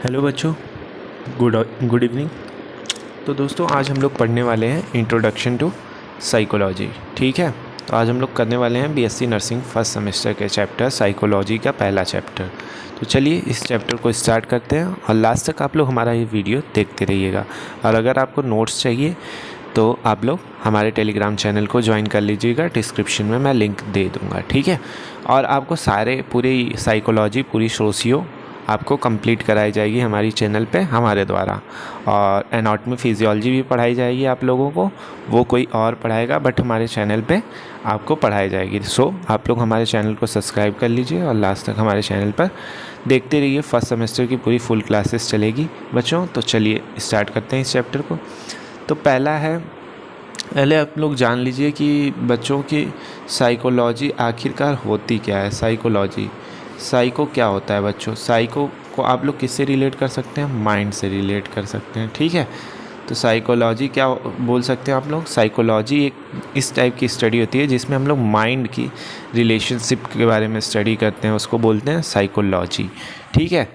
Hello बच्चों, good evening. तो दोस्तों आज हम लोग पढ़ने वाले हैं इंट्रोडक्शन टू साइकोलॉजी। ठीक है, तो आज हम लोग करने वाले हैं बीएससी नर्सिंग फर्स्ट सेमेस्टर के चैप्टर साइकोलॉजी का पहला चैप्टर। तो चलिए इस चैप्टर को स्टार्ट करते हैं और लास्ट तक आप लोग हमारा ये वीडियो देखते रहिएगा। और अगर आपको नोट्स चाहिए तो आप लोग हमारे टेलीग्राम चैनल को ज्वाइन कर लीजिएगा, डिस्क्रिप्शन में मैं लिंक दे दूँगा। ठीक है, और आपको सारे पूरी साइकोलॉजी पूरी सोशियो आपको कंप्लीट कराई जाएगी हमारी चैनल पे हमारे द्वारा। और एनाटॉमी फिजियोलॉजी भी पढ़ाई जाएगी आप लोगों को, वो कोई और पढ़ाएगा बट हमारे चैनल पे आपको पढ़ाई जाएगी। सो आप लोग हमारे चैनल को सब्सक्राइब कर लीजिए और लास्ट तक हमारे चैनल पर देखते रहिए। फर्स्ट सेमेस्टर की पूरी फुल क्लासेस चलेगी बच्चों। तो चलिए स्टार्ट करते हैं इस चैप्टर को। तो पहले आप लोग जान लीजिए कि बच्चों की साइकोलॉजी आखिरकार होती क्या है। साइको क्या होता है बच्चों? साइको को आप लोग किससे रिलेट कर सकते हैं? माइंड से रिलेट कर सकते हैं। ठीक है, तो साइकोलॉजी क्या बोल सकते हैं आप लोग? साइकोलॉजी एक इस टाइप की स्टडी होती है जिसमें हम लोग माइंड की रिलेशनशिप के बारे में स्टडी करते हैं, उसको बोलते हैं साइकोलॉजी। ठीक है,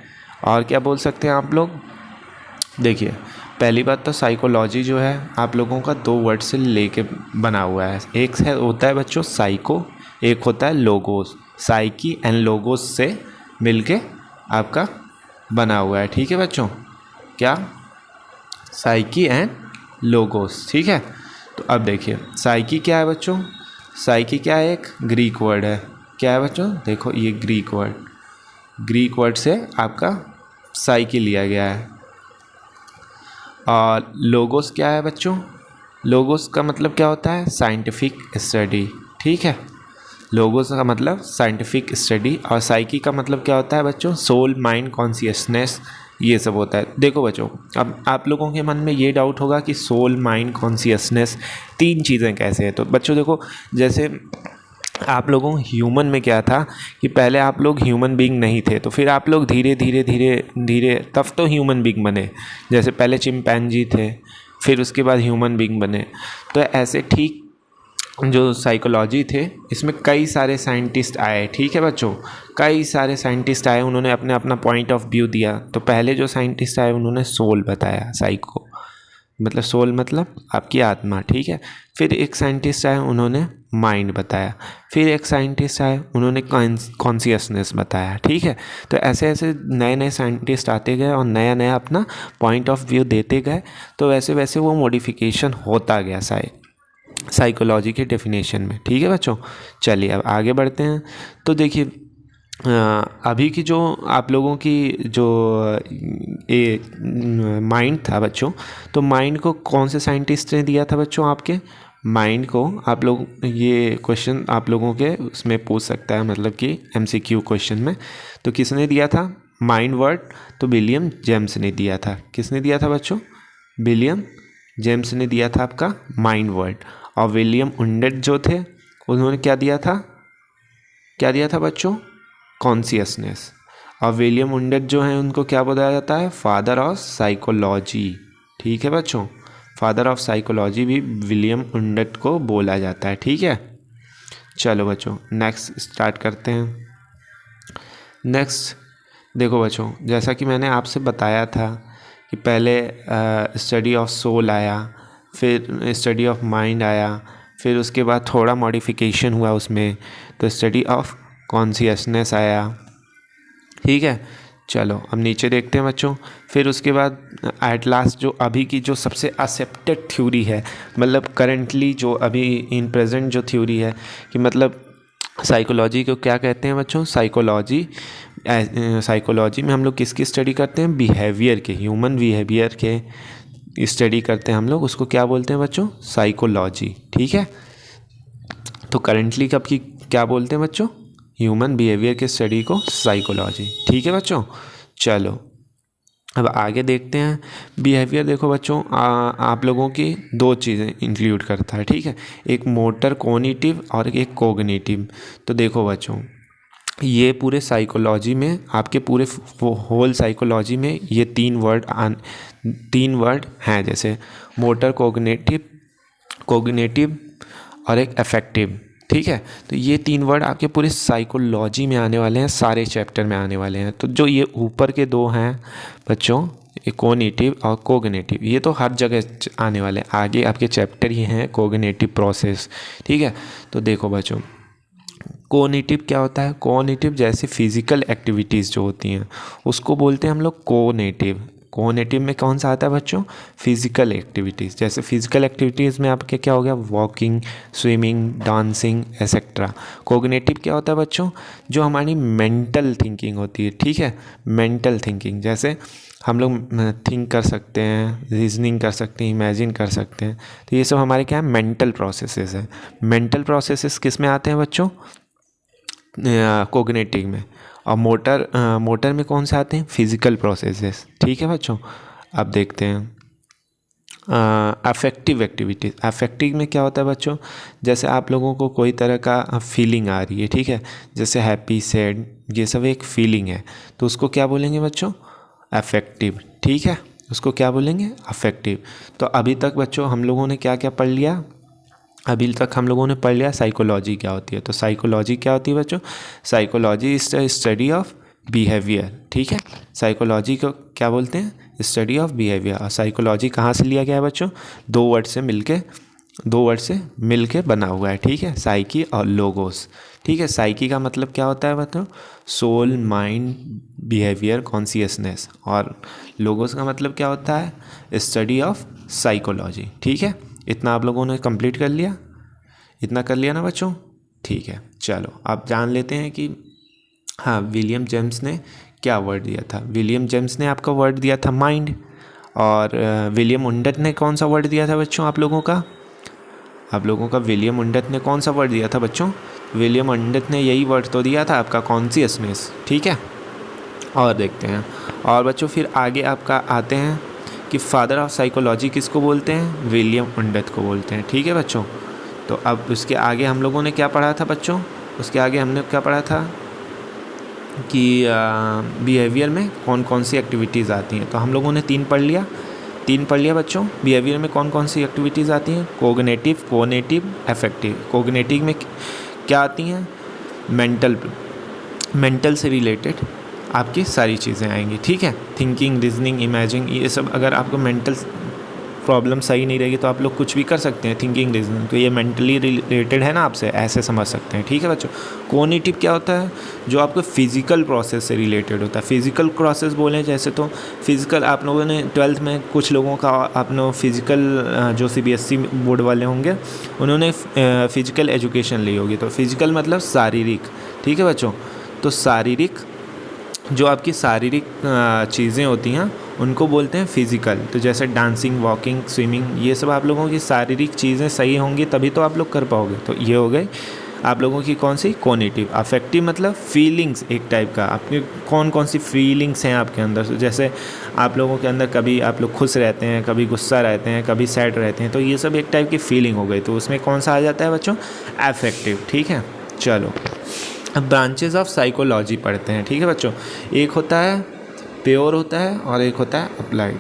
और क्या बोल सकते हैं आप लोग? देखिए, पहली बात तो साइकोलॉजी जो है आप लोगों का दो वर्ड से लेके बना हुआ है। एक है होता है बच्चों साइको, एक होता है लोगोस। साइकी एंड लोगोस से मिलके आपका बना हुआ है। ठीक है बच्चों, क्या? Psyche and logos. ठीक है, तो अब देखिए साइकी क्या है बच्चों? साइकी क्या है? एक ग्रीक वर्ड है। क्या है बच्चों? देखो ये ग्रीक वर्ड से आपका साइकी लिया गया है। और लोगोस क्या है बच्चों? लोगोस का मतलब क्या होता है? Scientific study. ठीक है, लोगोस का मतलब साइंटिफिक स्टडी। और साइकी का मतलब क्या होता है बच्चों? सोल, माइंड, कॉन्शियसनेस, ये सब होता है। देखो बच्चों, अब आप लोगों के मन में ये डाउट होगा कि सोल, माइंड, कॉन्शियसनेस तीन चीज़ें कैसे हैं। तो बच्चों देखो, जैसे आप लोगों ह्यूमन में क्या था कि पहले आप लोग ह्यूमन बीइंग नहीं थे, तो फिर आप लोग धीरे धीरे धीरे धीरे तब तो ह्यूमन बीइंग बने। जैसे पहले चिंपैंजी थे, फिर उसके बाद ह्यूमन बीइंग बने। तो ऐसे ठीक जो साइकोलॉजी थे इसमें कई सारे साइंटिस्ट आए। ठीक है बच्चों, कई सारे साइंटिस्ट आए, उन्होंने अपने अपना पॉइंट ऑफ व्यू दिया। तो पहले जो साइंटिस्ट आए उन्होंने सोल बताया, साइको मतलब सोल मतलब आपकी आत्मा। ठीक है, फिर एक साइंटिस्ट आए उन्होंने माइंड बताया, फिर एक साइंटिस्ट आए उन्होंने कॉन्शियसनेस बताया। ठीक है, तो ऐसे ऐसे नए नए साइंटिस्ट आते गए और नया नया अपना पॉइंट ऑफ व्यू देते गए। तो वैसे वैसे वो मॉडिफिकेशन होता गया साइकोलॉजी के डेफिनेशन में। ठीक है बच्चों, चलिए अब आगे बढ़ते हैं। तो देखिए अभी की जो आप लोगों की जो माइंड था बच्चों, तो माइंड को कौन से साइंटिस्ट ने दिया था बच्चों? आपके माइंड को आप लोग, ये क्वेश्चन आप लोगों के उसमें पूछ सकता है, मतलब कि एमसीक्यू क्वेश्चन में। तो किसने दिया था माइंड वर्ड? तो विलियम जेम्स ने दिया था। किसने दिया था बच्चों? विलियम जेम्स ने दिया था आपका माइंड वर्ड। और विलियम उंडेट जो थे उन्होंने क्या दिया था? क्या दिया था बच्चों? कॉन्शियसनेस। और विलियम उंडेट जो हैं उनको क्या बोला जाता है? Father of psychology. ठीक है बच्चों, फादर ऑफ साइकोलॉजी भी विलियम उंडेट को बोला जाता है। ठीक है, चलो बच्चों नेक्स्ट स्टार्ट करते हैं। नेक्स्ट देखो बच्चों, जैसा कि मैंने आपसे बताया था कि पहले स्टडी ऑफ सोल आया, फिर स्टडी ऑफ माइंड आया, फिर उसके बाद थोड़ा मॉडिफिकेशन हुआ उसमें, तो स्टडी ऑफ कॉन्शियसनेस आया। ठीक है, चलो अब नीचे देखते हैं बच्चों। फिर उसके बाद एट लास्ट जो अभी की जो सबसे एक्सेप्टेड थ्योरी है, मतलब करंटली जो अभी इन प्रेजेंट जो थ्योरी है कि मतलब साइकोलॉजी को क्या कहते हैं बच्चों? साइकोलॉजी में हम लोग किसकी स्टडी करते हैं? बिहेवियर के, ह्यूमन बिहेवियर के स्टडी करते हैं हम लोग, उसको क्या बोलते हैं बच्चों? साइकोलॉजी। ठीक है, तो करेंटली कब की क्या बोलते हैं बच्चों? ह्यूमन बिहेवियर के स्टडी को साइकोलॉजी। ठीक है बच्चों, चलो अब आगे देखते हैं। बिहेवियर देखो बच्चों, आप लोगों की दो चीज़ें इंक्लूड करता है। ठीक है, एक मोटर कॉग्निटिव और एक कोग्निटिव। तो देखो बच्चों, ये पूरे साइकोलॉजी में आपके पूरे होल साइकोलॉजी में ये तीन वर्ड हैं, जैसे मोटर, कोग्निटिव और एक अफेक्टिव। ठीक है। तो ये 3 वर्ड आपके पूरे साइकोलॉजी में आने वाले हैं, सारे चैप्टर में आने वाले हैं। तो जो ये ऊपर के 2 हैं बच्चों, ये कॉग्निटिव और कोग्निटिव, ये तो हर जगह आने वाले हैं। आगे आपके चैप्टर ही हैं कोग्निटिव प्रोसेस, ठीक है। तो देखो बच्चों, कॉग्निटिव क्या होता है? कॉग्निटिव जैसे फिजिकल एक्टिविटीज़ जो होती हैं उसको बोलते हैं हम लोग कॉग्निटिव। कॉग्निटिव में कौन सा आता है बच्चों? Physical activities. जैसे फिजिकल एक्टिविटीज़ में आपके क्या हो गया? Walking, swimming, dancing etcetera. Cognitive क्या होता है बच्चों? जो हमारी मेंटल थिंकिंग होती है, ठीक है। मेंटल थिंकिंग, जैसे हम लोग थिंक कर सकते हैं, रीजनिंग कर सकते हैं, इमेजिन कर सकते हैं। तो ये सब हमारे क्या है? मेंटल प्रोसेसेस हैं। मेंटल प्रोसेसेस किस में आते हैं बच्चों? कोग्निटिव में। और मोटर में कौन से आते हैं? फिजिकल प्रोसेसेस, ठीक है बच्चों। अब देखते हैं अफेक्टिव एक्टिविटीज़। अफेक्टिव में क्या होता है बच्चों? जैसे आप लोगों को कोई तरह का फीलिंग आ रही है, ठीक है, जैसे हैप्पी, सैड, ये सब एक फीलिंग है, तो उसको क्या बोलेंगे बच्चों? अफेक्टिव, ठीक है। उसको क्या बोलेंगे? अफेक्टिव। तो अभी तक बच्चों हम लोगों ने क्या क्या पढ़ लिया? अभी तक हम लोगों ने पढ़ लिया साइकोलॉजी क्या होती है। तो साइकोलॉजी क्या होती है बच्चों? Psychology is the study of behaviour, ठीक है। साइकोलॉजी को क्या बोलते हैं? Study of behaviour. और साइकोलॉजी कहाँ से लिया गया है बच्चों? 2 वर्ड से मिल के बना हुआ है, ठीक है। साइकी और लोगोस, ठीक है। साइकी का मतलब क्या होता है बताओ? Soul, mind, behaviour, consciousness. और लोगोस का मतलब क्या होता है? स्टडी ऑफ साइकोलॉजी, ठीक है। इतना आप लोगों ने कंप्लीट कर लिया? इतना कर लिया ना बच्चों? ठीक है, चलो आप जान लेते हैं कि हाँ, विलियम जेम्स ने क्या वर्ड दिया था। विलियम जेम्स ने आपका वर्ड दिया था माइंड। और विलियम उंडत ने कौन सा वर्ड दिया था बच्चों आप लोगों का? विलियम उंडत ने कौन सा वर्ड दिया था बच्चों? विलियम उंडत ने यही वर्ड तो दिया था आपका, कॉन्शियसनेस, ठीक है। और देखते हैं, और बच्चों फिर आगे आपका आते हैं कि फादर ऑफ साइकोलॉजी किसको बोलते हैं? विलियम उंडत को बोलते हैं, ठीक है बच्चों। तो अब उसके आगे हम लोगों ने क्या पढ़ा था बच्चों? उसके आगे हमने क्या पढ़ा था कि बिहेवियर में कौन कौन सी एक्टिविटीज़ आती हैं। तो हम लोगों ने 3 पढ़ लिया बच्चों। बिहेवियर में कौन कौन सी एक्टिविटीज़ आती हैं? Cognitive, conative, affective. कोग्निटिव में क्या आती हैं? मेंटल से रिलेटेड आपकी सारी चीज़ें आएंगी, ठीक है। थिंकिंग, रीजनिंग, इमेजिंग, ये सब। अगर आपको मेंटल प्रॉब्लम सही नहीं रहेगी तो आप लोग कुछ भी कर सकते हैं, थिंकिंग, रीजनिंग। तो ये मेंटली रिलेटेड है ना, आपसे ऐसे समझ सकते हैं, ठीक है बच्चों। कॉग्निटिव क्या होता है? जो आपको फिजिकल प्रोसेस से रिलेटेड होता है। फिजिकल प्रोसेस बोलें जैसे, तो फिजिकल आप लोगों ने 12th में कुछ लोगों का आपने फिजिकल, जो CBSE बोर्ड वाले होंगे उन्होंने फिजिकल एजुकेशन ली होगी। तो फिजिकल मतलब शारीरिक, ठीक है बच्चों। तो शारीरिक, जो आपकी शारीरिक चीज़ें होती हैं उनको बोलते हैं फिज़िकल। तो जैसे डांसिंग, वॉकिंग, स्विमिंग, ये सब आप लोगों की शारीरिक चीज़ें सही होंगी तभी तो आप लोग कर पाओगे। तो ये हो गए आप लोगों की कौन सी? कॉग्निटिव। अफेक्टिव मतलब फीलिंग्स, एक टाइप का आपके कौन कौन सी फीलिंग्स हैं आपके अंदर। जैसे आप लोगों के अंदर कभी आप लोग खुश रहते हैं, कभी गुस्सा रहते हैं, कभी सैड रहते हैं, तो ये सब एक टाइप की फीलिंग हो गई। तो उसमें कौन सा आ जाता है बच्चों? अफेक्टिव, ठीक है। चलो अब ब्रांचेस ऑफ साइकोलॉजी पढ़ते हैं, ठीक है बच्चों। एक होता है प्योर होता है और एक होता है अप्लाइड,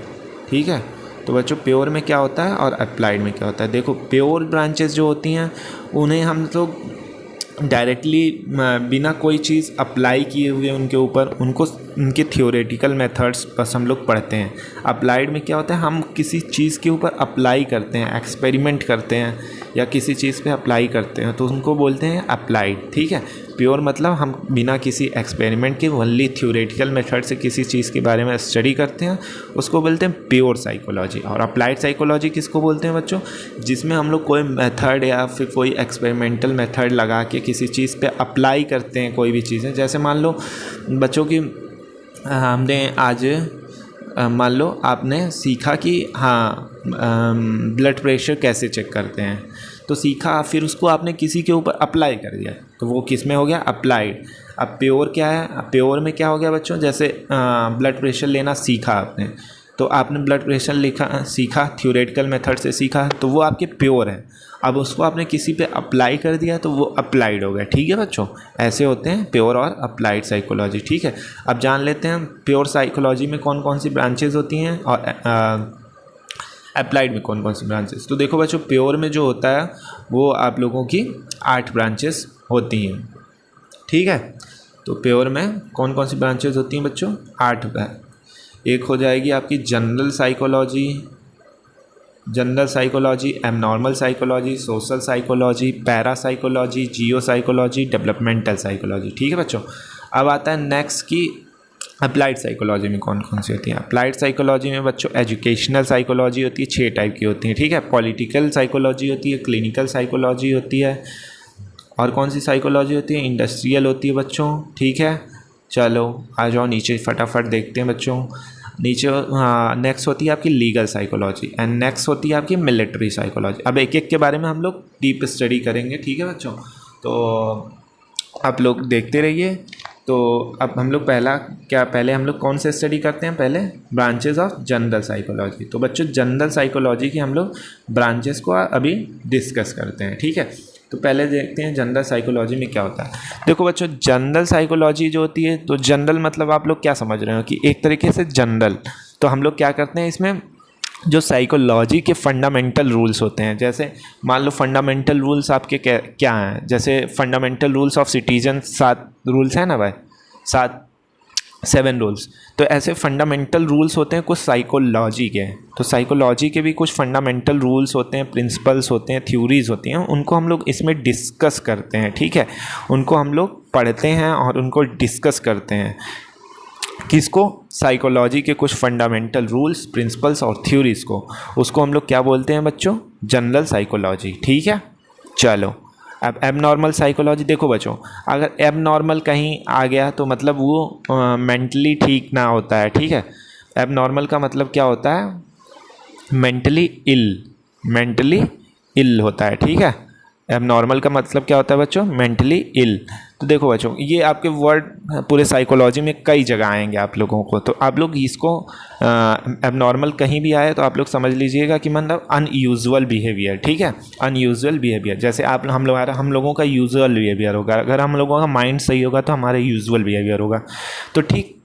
ठीक है। तो बच्चों प्योर में क्या होता है और अप्लाइड में क्या होता है? देखो प्योर ब्रांचेस जो होती हैं उन्हें हम लोग डायरेक्टली बिना कोई चीज़ अप्लाई किए हुए उनके ऊपर उनको उनके थियोरेटिकल मेथड्स बस हम लोग पढ़ते हैं। अप्लाइड में क्या होता है? हम किसी चीज़ के ऊपर अप्लाई करते हैं, एक्सपेरिमेंट करते हैं या किसी चीज़ पे अप्लाई करते हैं, तो उनको बोलते हैं अप्लाइड, ठीक है। प्योर मतलब हम बिना किसी एक्सपेरिमेंट के ओनली थियोरेटिकल मेथड से किसी चीज़ के बारे में स्टडी करते हैं, उसको बोलते हैं प्योर साइकोलॉजी। और अप्लाइड साइकोलॉजी किसको बोलते हैं बच्चों? जिसमें हम लोग कोई मेथड या फिर कोई एक्सपेरिमेंटल मेथड लगा के किसी चीज़ पे अप्लाई करते हैं कोई भी चीज़ें। जैसे मान लो बच्चों की हमने आज मान लो आपने सीखा कि हाँ ब्लड प्रेशर कैसे चेक करते हैं, तो सीखा, फिर उसको आपने किसी के ऊपर अप्लाई कर दिया, तो वो किस में हो गया? अप्लाइड। अब प्योर क्या है? प्योर में क्या हो गया बच्चों? जैसे ब्लड प्रेशर लेना सीखा आपने, तो आपने ब्लड प्रेशर सीखा थियोरेटिकल मेथड से सीखा, तो वो आपके प्योर है। अब उसको आपने किसी पे अप्लाई कर दिया तो वो अप्लाइड हो गया, ठीक है बच्चों। ऐसे होते हैं प्योर और अप्लाइड साइकोलॉजी, ठीक है। अब जान लेते हैं प्योर साइकोलॉजी में कौन कौन सी ब्रांचेज होती हैं और अप्लाइड में कौन कौन सी ब्रांचेस? तो देखो बच्चों, प्योर में जो होता है वो आप लोगों की 8 ब्रांचेस होती हैं, ठीक है। तो प्योर में कौन कौन सी ब्रांचेस होती हैं बच्चों? 8 एक हो जाएगी आपकी general psychology, abnormal psychology, social psychology, parapsychology, geopsychology, developmental psychology, ठीक है बच्चों। अब आता है नेक्स्ट की अप्लाइड साइकोलॉजी में कौन कौन सी होती हैं? अप्लाइड साइकोलॉजी में बच्चों एजुकेशनल साइकोलॉजी होती है, 6 टाइप की होती हैं, ठीक है। पॉलिटिकल साइकोलॉजी होती है, क्लिनिकल साइकोलॉजी होती है, और कौन सी साइकोलॉजी होती है? इंडस्ट्रियल होती है बच्चों, ठीक है। चलो आ जाओ नीचे, फटाफट देखते हैं बच्चों। नीचे नेक्स्ट होती है आपकी लीगल साइकोलॉजी, एंड नेक्स्ट होती है आपकी मिलिट्री साइकोलॉजी। अब एक एक के बारे में हम लोग डीप स्टडी करेंगे, ठीक है बच्चों। तो आप लोग देखते रहिए। तो अब हम लोग पहले हम लोग कौन से स्टडी करते हैं? पहले ब्रांचेस ऑफ जनरल साइकोलॉजी। तो बच्चों जनरल साइकोलॉजी की हम लोग ब्रांचेस को अभी डिस्कस करते हैं, ठीक है। तो पहले देखते हैं जनरल साइकोलॉजी में क्या होता है। देखो बच्चों, जनरल साइकोलॉजी जो होती है, तो जनरल मतलब आप लोग क्या समझ रहे हो कि एक तरीके से जनरल, तो हम लोग क्या करते हैं इसमें, जो साइकोलॉजी के फंडामेंटल रूल्स होते हैं, जैसे मान लो फंडामेंटल रूल्स आपके क्या हैं, जैसे fundamental rules of citizen 7 rules हैं ना भाई, 7 रूल्स। तो ऐसे फंडामेंटल रूल्स होते हैं कुछ साइकोलॉजी के। तो साइकोलॉजी के भी कुछ फंडामेंटल रूल्स होते हैं, प्रिंसिपल्स होते हैं, थ्योरीज होती हैं, उनको हम लोग इसमें डिस्कस करते हैं, ठीक है। उनको हम लोग पढ़ते हैं और उनको डिस्कस करते हैं। किसको? साइकोलॉजी के कुछ फंडामेंटल रूल्स, प्रिंसिपल्स और थ्योरीज को, उसको हम लोग क्या बोलते हैं बच्चों? जनरल साइकोलॉजी, ठीक है। चलो अब एबनॉर्मल साइकोलॉजी देखो बच्चों, अगर एबनॉर्मल कहीं आ गया तो मतलब वो मेंटली ठीक ना होता है, ठीक है। एबनॉर्मल का मतलब क्या होता है? मेंटली इल होता है, ठीक है। एबनॉर्मल का मतलब क्या होता है बच्चों? Mentally ill. तो देखो बच्चों, ये आपके वर्ड पूरे साइकोलॉजी में कई जगह आएंगे आप लोगों को, तो आप लोग इसको एबनॉर्मल कहीं भी आए तो आप लोग समझ लीजिएगा कि मतलब अनयूजुअल बिहेवियर, ठीक है। अनयूजुअल बिहेवियर, जैसे हम लोगों का यूजुअल बिहेवियर होगा, अगर हम लोगों का माइंड सही होगा तो हमारा यूजुअल बिहेवियर होगा। तो ठीक,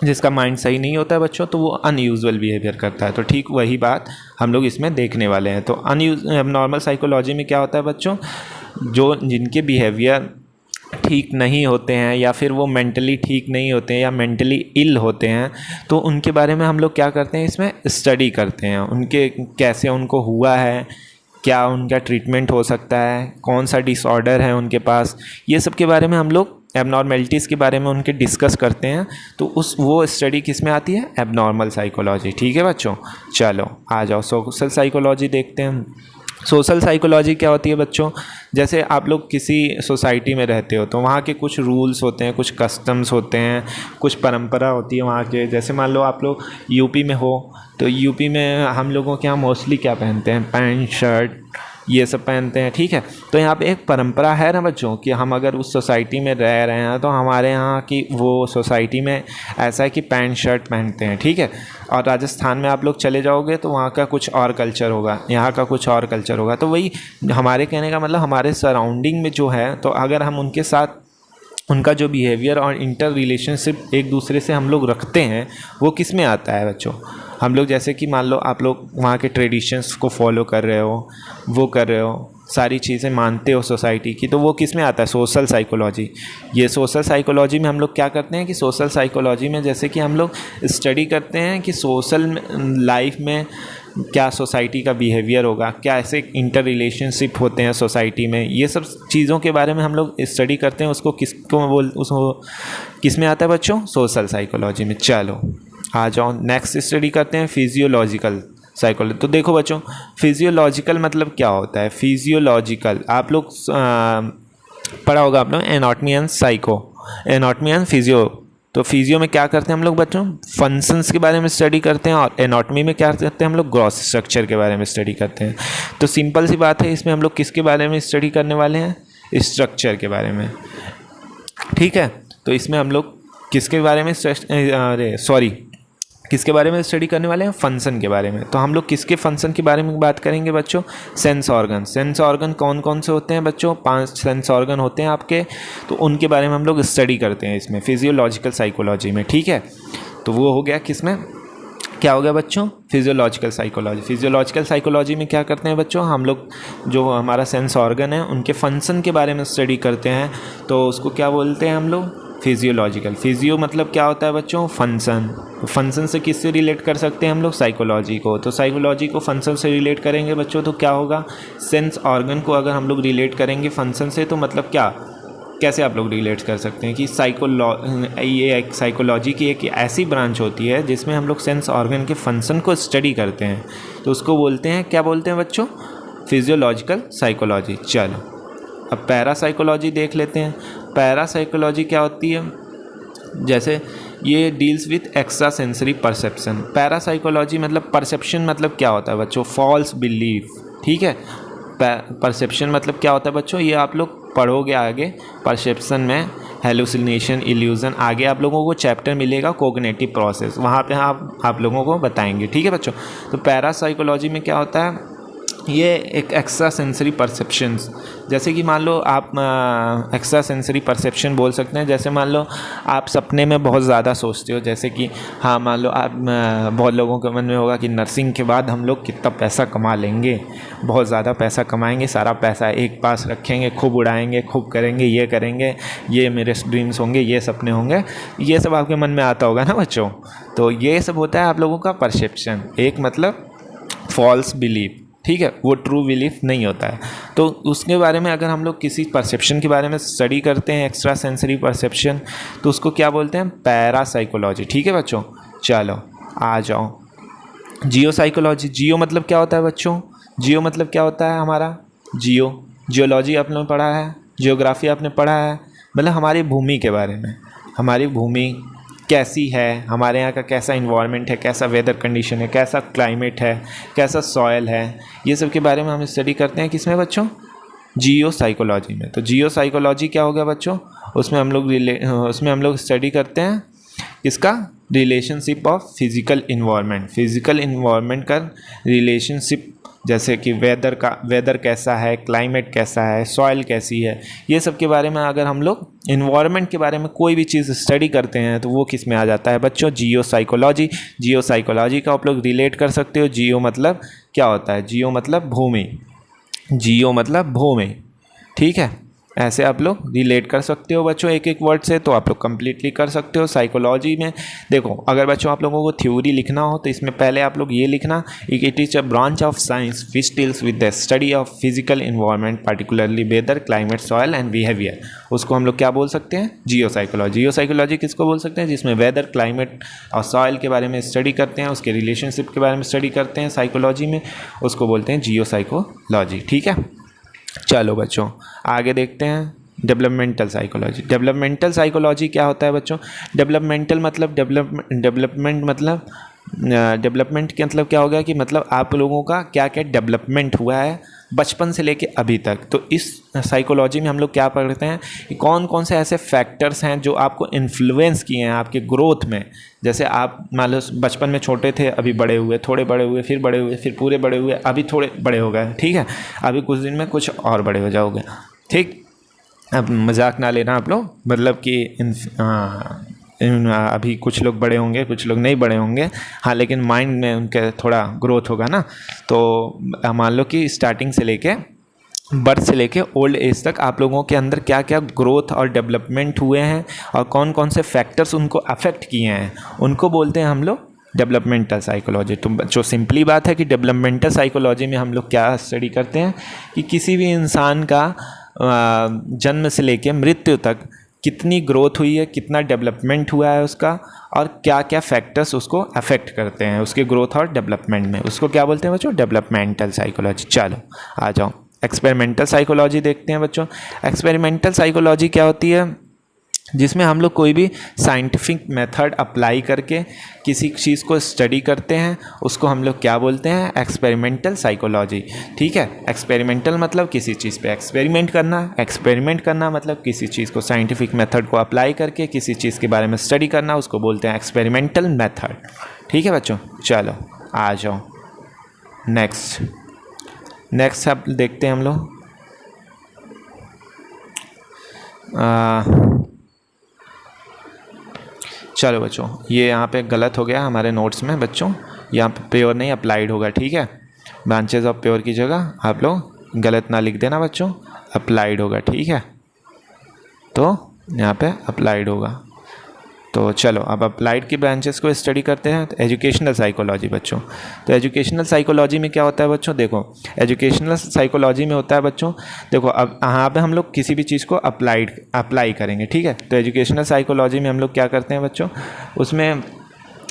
जिसका माइंड सही नहीं होता है बच्चों, तो वो अनयूजुअल बिहेवियर करता है। तो ठीक वही बात हम लोग इसमें देखने वाले हैं। तो एबनॉर्मल साइकोलॉजी में क्या होता है बच्चों, जिनके बिहेवियर ठीक नहीं होते हैं या फिर वो मेंटली ठीक नहीं होते हैं या मेंटली इल होते हैं, तो उनके बारे में हम लोग क्या करते हैं, इसमें स्टडी करते हैं। उनके कैसे उनको हुआ है, क्या उनका ट्रीटमेंट हो सकता है, कौन सा डिसऑर्डर है उनके पास, ये सब के बारे में हम लोग एबनॉर्मेलिटीज़ के बारे में उनके डिस्कस करते हैं। तो वो स्टडी किस में आती है? एबनॉर्मल साइकोलॉजी, ठीक है बच्चों। चलो आ जाओ सोशल साइकोलॉजी देखते हैं। सोशल साइकोलॉजी क्या होती है बच्चों? जैसे आप लोग किसी सोसाइटी में रहते हो तो वहाँ के कुछ रूल्स होते हैं, कुछ कस्टम्स होते हैं, कुछ परंपरा होती है वहाँ के। जैसे मान लो आप लोग यूपी में हो, तो यूपी में हम लोगों के यहाँ मोस्टली क्या पहनते हैं? पैंट शर्ट ये सब पहनते हैं, ठीक है। तो यहाँ पे एक परंपरा है ना बच्चों कि हम अगर उस सोसाइटी में रह रहे हैं तो हमारे यहाँ की वो सोसाइटी में ऐसा है कि पैंट शर्ट पहनते हैं, ठीक है। और राजस्थान में आप लोग चले जाओगे तो वहाँ का कुछ और कल्चर होगा, यहाँ का कुछ और कल्चर होगा। तो वही हमारे कहने का मतलब, हमारे सराउंडिंग में जो है, तो अगर हम उनके साथ उनका जो बिहेवियर और इंटर रिलेशनशिप एक दूसरे से हम लोग रखते हैं, वो किस में आता है बच्चों? हम लोग जैसे कि मान लो आप लोग वहाँ के ट्रेडिशंस को फॉलो कर रहे हो, वो कर रहे हो, सारी चीज़ें मानते हो सोसाइटी की, तो वो किस में आता है? Social psychology. ये सोशल साइकोलॉजी में हम लोग क्या करते हैं कि सोशल साइकोलॉजी में जैसे कि हम लोग स्टडी करते हैं कि सोशल लाइफ में क्या सोसाइटी का बिहेवियर होगा, क्या ऐसे इंटर रिलेशनशिप होते हैं सोसाइटी में, ये सब चीज़ों के बारे में हम लोग स्टडी करते हैं। उसको किस में आता है बच्चों? सोशल साइकोलॉजी में। चलो आ जाओ नेक्स्ट स्टडी करते हैं फिजियोलॉजिकल साइकोलॉजी। तो देखो बच्चों, फिजियोलॉजिकल मतलब क्या होता है? फिजियोलॉजिकल आप लोग पढ़ा होगा आप लोग एनाटॉमी एंड फिजियो। तो फिजियो में क्या करते हैं हम लोग बच्चों? फंक्शंस के बारे में स्टडी करते हैं, और एनाटॉमी में क्या करते हैं हम लोग? ग्रॉस स्ट्रक्चर के बारे में स्टडी करते हैं। तो सिंपल सी बात है, इसमें हम लोग किसके बारे में स्टडी करने वाले हैं? स्ट्रक्चर के बारे में, ठीक है। तो इसमें हम लोग किसके बारे में किसके बारे में स्टडी करने वाले हैं? फंक्शन के बारे में। तो हम लोग किसके फंक्शन के बारे में बात करेंगे बच्चों? Sense organ. सेंस ऑर्गन कौन कौन से होते हैं बच्चों? 5 सेंस ऑर्गन होते हैं आपके, तो उनके बारे में हम लोग स्टडी करते हैं इसमें फिजियोलॉजिकल साइकोलॉजी में, ठीक है। तो वो हो गया किस में? क्या हो गया बच्चों, फिजियोलॉजिकल साइकोलॉजी। फिजियोलॉजिकल साइकोलॉजी में क्या करते हैं बच्चों, हम लोग जो हमारा सेंस ऑर्गन है उनके फंक्शन के बारे में स्टडी करते हैं, तो उसको क्या बोलते हैं हम लोग, फिजियोलॉजिकल। फिजियो मतलब क्या होता है बच्चों, फंक्शन। फंक्शन से किससे रिलेट कर सकते हैं हम लोग, साइकोलॉजी को। तो साइकोलॉजी को फंक्शन से रिलेट करेंगे बच्चों तो क्या होगा, सेंस ऑर्गन को अगर हम लोग रिलेट करेंगे फंक्शन से तो मतलब क्या, कैसे आप लोग रिलेट कर सकते हैं कि ये एक साइकोलॉजी की एक ऐसी ब्रांच होती है जिसमें हम लोग सेंस ऑर्गन के फंक्शन को स्टडी करते हैं, तो उसको बोलते हैं, क्या बोलते हैं बच्चों, फिजियोलॉजिकल साइकोलॉजी। चलो अब पैरासाइकोलॉजी देख लेते हैं। पैरासाइकोलॉजी क्या होती है, जैसे ये deals with extra sensory perception. Parapsychology मतलब परसेप्शन मतलब क्या होता है बच्चों, फॉल्स बिलीफ, ठीक है। परसेप्शन मतलब क्या होता है बच्चों, ये आप लोग पढ़ोगे आगे परसेप्शन में, हेलुसिनेशन, इल्यूजन, आगे आप लोगों को चैप्टर मिलेगा कोग्निटिव प्रोसेस, वहाँ पे आप लोगों को बताएंगे, ठीक है बच्चों। तो पैरासाइकोलॉजी में क्या होता है, ये एक एक्स्ट्रा सेंसरी परसेप्शंस, जैसे कि मान लो आप एक्स्ट्रा सेंसरी परसेप्शन बोल सकते हैं, जैसे मान लो आप सपने में बहुत ज़्यादा सोचते हो, जैसे कि हाँ मान लो आप बहुत लोगों के मन में होगा कि नर्सिंग के बाद हम लोग कितना पैसा कमा लेंगे, बहुत ज़्यादा पैसा कमाएंगे, सारा पैसा एक पास रखेंगे, खूब उड़ाएंगे, खूब करेंगे, ये करेंगे, ये मेरे ड्रीम्स होंगे, ये सपने होंगे, ये सब आपके मन में आता होगा ना बच्चों। तो ये सब होता है आप लोगों का परसेप्शन, एक मतलब फॉल्स बिलीफ, ठीक है, वो ट्रू बिलीफ नहीं होता है। तो उसके बारे में अगर हम लोग किसी परसेप्शन के बारे में स्टडी करते हैं, एक्स्ट्रा सेंसरी परसेप्शन, तो उसको क्या बोलते हैं, पैरासाइकोलॉजी, ठीक है बच्चों। चलो आ जाओ जियो साइकोलॉजी। जियो मतलब क्या होता है बच्चों, जियो मतलब क्या होता है हमारा, जियोलॉजी आपने पढ़ा है, जियोग्राफी आपने पढ़ा है, मतलब हमारी भूमि के बारे में, हमारी भूमि कैसी है, हमारे यहाँ का कैसा इन्वायरमेंट है, कैसा वेदर कंडीशन है, कैसा क्लाइमेट है, कैसा सॉयल है, ये सब के बारे में हम स्टडी करते हैं किसमें बच्चों, जियो साइकोलॉजी में। तो जियो साइकोलॉजी क्या हो गया बच्चों, उसमें हम लोग स्टडी करते हैं किसका, रिलेशनशिप ऑफ फिजिकल इन्वायरमेंट का रिलेशनशिप, जैसे कि वेदर कैसा है, क्लाइमेट कैसा है, सॉइल कैसी है, ये सब के बारे में अगर हम लोग इन्वायरमेंट के बारे में कोई भी चीज़ स्टडी करते हैं तो वो किस में आ जाता है बच्चों, जियो साइकोलॉजी। जियो साइकोलॉजी का आप लोग रिलेट कर सकते हो, जियो मतलब क्या होता है, जियो मतलब भूमि, जियो मतलब भूमि, ठीक है। ऐसे आप लोग रिलेट कर सकते हो बच्चों एक एक वर्ड से, तो आप लोग कंप्लीटली कर सकते हो। साइकोलॉजी में देखो, अगर बच्चों आप लोगों को थ्योरी लिखना हो तो इसमें पहले आप लोग ये लिखना, it is a branch of science which deals with the study of physical environment particularly weather, climate, soil and behaviour. उसको हम लोग क्या बोल सकते हैं, जियो साइकोलॉजी। जियो साइकोलॉजी किसको बोल सकते हैं, जिसमें वेदर, क्लाइमेट और सॉयल के बारे में स्टडी करते हैं, उसके रिलेशनशिप के बारे में स्टडी करते हैं साइकोलॉजी में, उसको बोलते हैं जियो साइकोलॉजी, ठीक है। चलो बच्चों आगे देखते हैं, डेवलपमेंटल साइकोलॉजी। डेवलपमेंटल साइकोलॉजी क्या होता है बच्चों, डेवलपमेंटल मतलब डेवलपमेंट का मतलब क्या हो गया कि मतलब आप लोगों का क्या क्या डेवलपमेंट हुआ है बचपन से लेके अभी तक। तो इस साइकोलॉजी में हम लोग क्या पढ़ते हैं कि कौन कौन से ऐसे फैक्टर्स हैं जो आपको इन्फ्लुएंस किए हैं आपके ग्रोथ में। जैसे आप मान लो बचपन में छोटे थे, अभी बड़े हुए, थोड़े बड़े हुए, फिर बड़े हुए, फिर पूरे बड़े हुए, अभी थोड़े बड़े हो गए, ठीक है, अभी कुछ दिन में कुछ और बड़े हो जाओगे, ठीक। अब मजाक ना लेना आप लोग, मतलब कि अभी कुछ लोग बड़े होंगे, कुछ लोग नहीं बड़े होंगे, हाँ, लेकिन माइंड में उनके थोड़ा ग्रोथ होगा ना। तो मान लो कि स्टार्टिंग से लेके बर्थ से लेके ओल्ड एज तक आप लोगों के अंदर क्या क्या ग्रोथ और डेवलपमेंट हुए हैं और कौन कौन से फैक्टर्स उनको अफेक्ट किए हैं, उनको बोलते हैं हम लोग डेवलपमेंटल साइकोलॉजी। तो जो सिंपली बात है कि डेवलपमेंटल साइकोलॉजी में हम लोग क्या स्टडी करते हैं कि किसी भी इंसान का जन्म से लेके मृत्यु तक कितनी ग्रोथ हुई है, कितना डेवलपमेंट हुआ है उसका, और क्या क्या फैक्टर्स उसको अफेक्ट करते हैं उसके ग्रोथ और डेवलपमेंट में, उसको क्या बोलते हैं बच्चों, डेवलपमेंटल साइकोलॉजी। चलो आ जाओ एक्सपेरिमेंटल साइकोलॉजी देखते हैं बच्चों। एक्सपेरिमेंटल साइकोलॉजी क्या होती है, जिसमें हम लोग कोई भी साइंटिफिक मेथड अप्लाई करके किसी चीज़ को स्टडी करते हैं, उसको हम लोग क्या बोलते हैं, एक्सपेरिमेंटल साइकोलॉजी, ठीक है। एक्सपेरिमेंटल मतलब किसी चीज़ पे एक्सपेरिमेंट करना मतलब किसी चीज़ को साइंटिफिक मेथड को अप्लाई करके किसी चीज़ के बारे में स्टडी करना, उसको बोलते हैं एक्सपेरिमेंटल मेथड, ठीक है बच्चों। चलो आ जाओ नेक्स्ट अब देखते हैं हम लोग चलो बच्चों, ये यहाँ पे गलत हो गया हमारे नोट्स में बच्चों, यहाँ पे प्योर नहीं अप्लाइड होगा, ठीक है। ब्रांचेज ऑफ प्योर की जगह आप लोग गलत ना लिख देना बच्चों, अप्लाइड होगा, ठीक है। तो यहाँ पे अप्लाइड होगा। तो चलो अब अप्लाइड की ब्रांचेस को स्टडी करते हैं। तो एजुकेशनल साइकोलॉजी बच्चों, तो एजुकेशनल साइकोलॉजी में क्या होता है बच्चों, देखो एजुकेशनल साइकोलॉजी में होता है बच्चों, देखो अब यहाँ पे हम लोग किसी भी चीज़ को अप्लाई करेंगे, ठीक है। तो एजुकेशनल साइकोलॉजी में हम लोग क्या करते हैं बच्चों, उसमें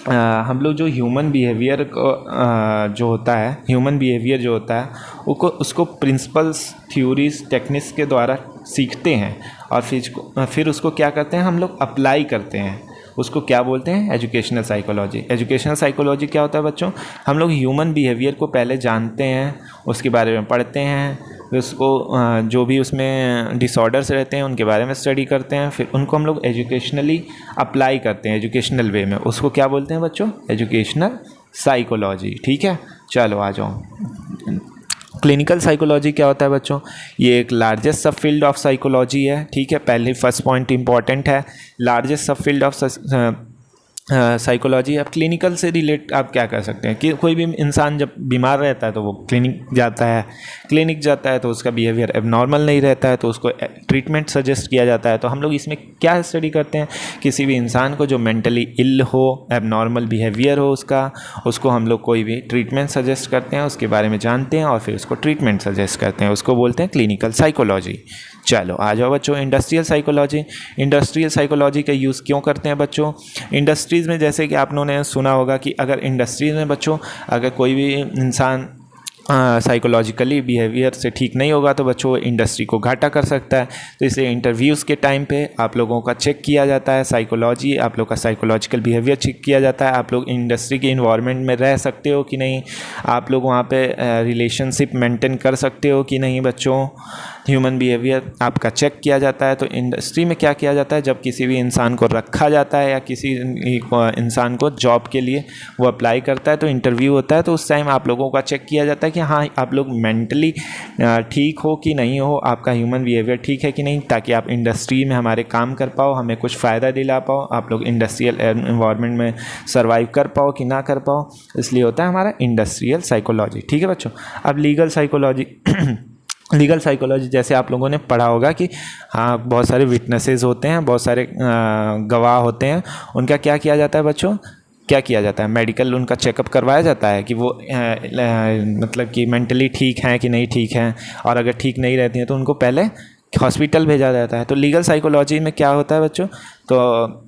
हम लोग जो ह्यूमन बिहेवियर को जो होता है, ह्यूमन बिहेवियर जो होता है उसको प्रिंसिपल्स, थ्योरीज, टेक्निक्स के द्वारा सीखते हैं और फिर उसको क्या करते हैं हम लोग अप्लाई करते हैं। उसको क्या बोलते हैं, एजुकेशनल साइकोलॉजी। एजुकेशनल साइकोलॉजी क्या होता है बच्चों, हम लोग ह्यूमन बिहेवियर को पहले जानते हैं, उसके बारे में पढ़ते हैं, फिर उसको जो भी उसमें डिसऑर्डर्स रहते हैं उनके बारे में स्टडी करते हैं, फिर उनको हम लोग एजुकेशनली अप्लाई करते हैं एजुकेशनल वे में। उसको क्या बोलते हैं बच्चों, एजुकेशनल साइकोलॉजी, ठीक है। चलो आ जाओ, क्लिनिकल साइकोलॉजी क्या होता है बच्चों, ये एक लार्जेस्ट सब फील्ड ऑफ साइकोलॉजी है, ठीक है। पहले फर्स्ट पॉइंट इंपॉर्टेंट है, लार्जेस्ट सब फील्ड ऑफ साइकोलॉजी। अब क्लिनिकल से रिलेट आप क्या कर सकते हैं कि कोई भी इंसान जब बीमार रहता है तो वो क्लिनिक जाता है तो उसका बिहेवियर एबनॉर्मल नहीं रहता है तो उसको ट्रीटमेंट सजेस्ट किया जाता है। तो हम लोग इसमें क्या स्टडी करते हैं, किसी भी इंसान को जो मेंटली इल हो, एबनॉर्मल बिहेवियर हो उसको हम लोग कोई भी ट्रीटमेंट सजेस्ट करते हैं, उसके बारे में जानते हैं और फिर उसको ट्रीटमेंट सजेस्ट करते हैं, उसको बोलते हैं क्लिनिकल साइकोलॉजी। चलो आ जाओ बच्चों, इंडस्ट्रियल साइकोलॉजी। इंडस्ट्रियल साइकोलॉजी का यूज़ क्यों करते हैं बच्चों, इंडस्ट्रीज़ में जैसे कि आप लोगों ने सुना होगा कि अगर इंडस्ट्रीज़ में बच्चों अगर कोई भी इंसान साइकोलॉजिकली बिहेवियर से ठीक नहीं होगा तो बच्चों इंडस्ट्री को घाटा कर सकता है। तो इसलिए इंटरव्यूज़ के टाइम पे आप लोगों का चेक किया जाता है साइकोलॉजी, आप लोग का साइकोलॉजिकल बिहेवियर चेक किया जाता है, आप लोग इंडस्ट्री के इन्वायरमेंट में रह सकते हो कि नहीं, आप लोग वहाँ पे रिलेशनशिप मेंटेन कर सकते हो कि नहीं बच्चों, ह्यूमन बिहेवियर आपका चेक किया जाता है। तो इंडस्ट्री में क्या किया जाता है, जब किसी भी इंसान को रखा जाता है या किसी इंसान को जॉब के लिए वो अप्लाई करता है तो इंटरव्यू होता है, तो उस टाइम आप लोगों का चेक किया जाता है कि हाँ आप लोग मेंटली ठीक हो कि नहीं हो, आपका ह्यूमन बिहेवियर ठीक है कि नहीं, ताकि आप इंडस्ट्री में हमारे काम कर पाओ, हमें कुछ फ़ायदा दिला पाओ, आप लोग इंडस्ट्रियल एनवायरनमेंट में सर्वाइव कर पाओ कि ना कर पाओ। इसलिए होता है हमारा इंडस्ट्रियल साइकोलॉजी, ठीक है बच्चों। अब लीगल साइकोलॉजी लीगल साइकोलॉजी जैसे आप लोगों ने पढ़ा होगा कि हाँ बहुत सारे विटनेसेस होते हैं, बहुत सारे गवाह होते हैं, उनका क्या किया जाता है बच्चों, क्या किया जाता है, मेडिकल उनका चेकअप करवाया जाता है कि वो मतलब कि मेंटली ठीक हैं कि नहीं ठीक हैं, और अगर ठीक नहीं रहती हैं तो उनको पहले हॉस्पिटल भेजा जाता है। तो लीगल साइकोलॉजी में क्या होता है बच्चों, तो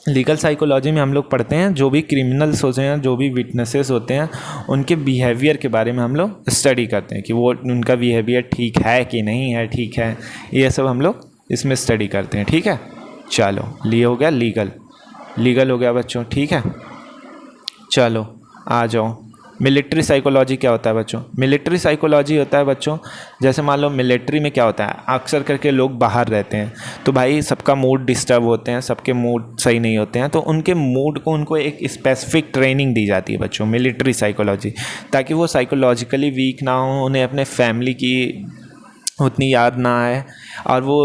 लीगल साइकोलॉजी में हम लोग पढ़ते हैं जो भी क्रिमिनल्स होते हैं, जो भी विटनेसेस होते हैं, उनके बिहेवियर के बारे में हम लोग स्टडी करते हैं कि वो उनका बिहेवियर ठीक है कि नहीं है, ठीक है, ये सब हम लोग इसमें स्टडी करते हैं, ठीक है। चलो ये हो गया लीगल हो गया बच्चों, ठीक है। चलो आ जाओ, मिलिट्री साइकोलॉजी क्या होता है बच्चों, मिलिट्री साइकोलॉजी होता है बच्चों, जैसे मान लो मिलिट्री में क्या होता है, अक्सर करके लोग बाहर रहते हैं तो भाई सबका मूड डिस्टर्ब होते हैं, सबके मूड सही नहीं होते हैं, तो उनके मूड को उनको एक स्पेसिफिक ट्रेनिंग दी जाती है बच्चों, मिलिट्री साइकोलॉजी, ताकि वो साइकोलॉजिकली वीक ना हो, उन्हें अपने फैमिली की उतनी याद ना आए, और वो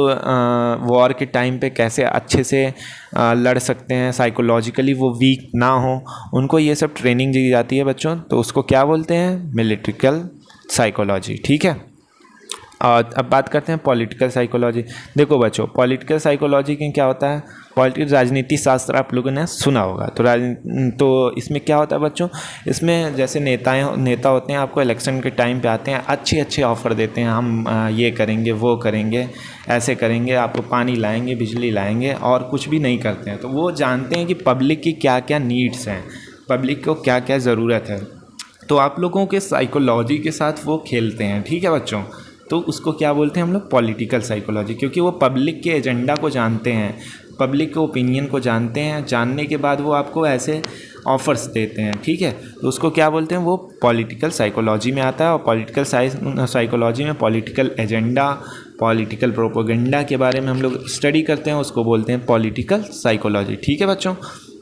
वॉर के टाइम पे कैसे अच्छे से लड़ सकते हैं, साइकोलॉजिकली वो वीक ना हो, उनको ये सब ट्रेनिंग दी जाती है बच्चों। तो उसको क्या बोलते हैं, मिलिट्रिकल साइकोलॉजी, ठीक है। और अब बात करते हैं पॉलिटिकल साइकोलॉजी। देखो बच्चों पॉलिटिकल साइकोलॉजी के क्या होता है, पॉलिटिक्स राजनीति शास्त्र आप लोगों ने सुना होगा। तो इसमें क्या होता है बच्चों, इसमें जैसे नेता होते हैं, आपको इलेक्शन के टाइम पे आते हैं, अच्छे ऑफ़र देते हैं, हम ये करेंगे वो करेंगे ऐसे करेंगे, आपको पानी लाएंगे बिजली लाएंगे, और कुछ भी नहीं करते हैं। तो वो जानते हैं कि पब्लिक की क्या क्या नीड्स हैं, पब्लिक को क्या क्या ज़रूरत है, तो आप लोगों के साइकोलॉजी के साथ वो खेलते हैं, ठीक है बच्चों। तो उसको क्या बोलते हैं हम लोग, पॉलिटिकल साइकोलॉजी, क्योंकि वो पब्लिक के एजेंडा को जानते हैं, पब्लिक के ओपिनियन को जानते हैं, जानने के बाद वो आपको ऐसे ऑफ़र्स देते हैं, ठीक है। तो उसको क्या बोलते हैं, वो पॉलिटिकल साइकोलॉजी में आता है। और पॉलिटिकल साइकोलॉजी में पॉलिटिकल एजेंडा, पॉलिटिकल प्रोपेगेंडा के बारे में हम लोग स्टडी करते हैं, उसको बोलते हैं पॉलिटिकल साइकोलॉजी, ठीक है बच्चों।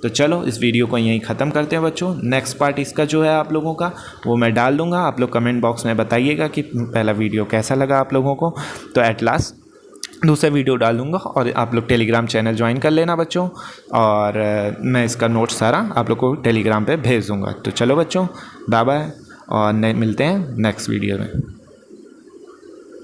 तो चलो इस वीडियो को यहीं ख़त्म करते हैं बच्चों। नेक्स्ट पार्ट इसका जो है आप लोगों का वो मैं डाल दूँगा, आप लोग कमेंट बॉक्स में बताइएगा कि पहला वीडियो कैसा लगा आप लोगों को। तो एट लास्ट दूसरा वीडियो डाल दूँगा और आप लोग टेलीग्राम चैनल ज्वाइन कर लेना बच्चों। और मैं इसका नोट्स सारा आप लोग को टेलीग्राम पे भेज दूँगा। तो चलो बच्चों, बाय बाय, और मिलते हैं नेक्स्ट वीडियो में।